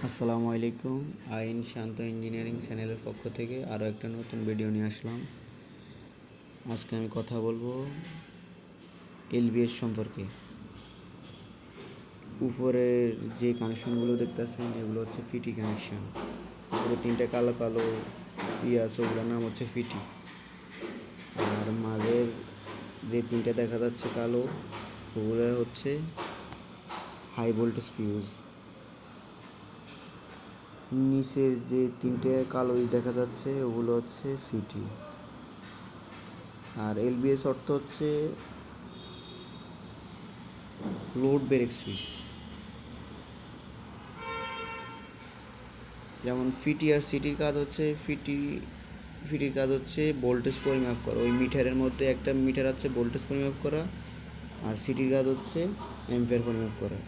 আসসালামু আলাইকুম। আইন শান্ত ইঞ্জিনিয়ারিং চ্যানেলের পক্ষ থেকে আরও একটা নতুন ভিডিও নিয়ে আসলাম। আজকে আমি কথা বলবো এলবিএস সম্পর্কে। উপরের যে কানেকশনগুলো দেখতেছেন এগুলো হচ্ছে ফিটি কানেকশন। উপরে তিনটা কালো কালো আছে, ওগুলোর নাম হচ্ছে ফিটি। আর মাঝের যে তিনটা দেখা যাচ্ছে কালো, ওগুলো হচ্ছে হাই ভোল্টেজ ফিউজ। নিচের যে তিনটে কালো দেখা যাচ্ছে ওগুলো হচ্ছে সিটি। আর এলবিএস অর্থ হচ্ছে লোড ব্রেক সুইচ। যেমন ফিটি আর সিটির কাজ হচ্ছে ফিটির কাজ হচ্ছে ভোল্টেজ পরিমাপ করা। ওই মিটারের মধ্যে একটা মিটার আছে ভোল্টেজ পরিমাপ করা, আর সিটির কাজ হচ্ছে অ্যাম্পিয়ার পরিমাপ করা।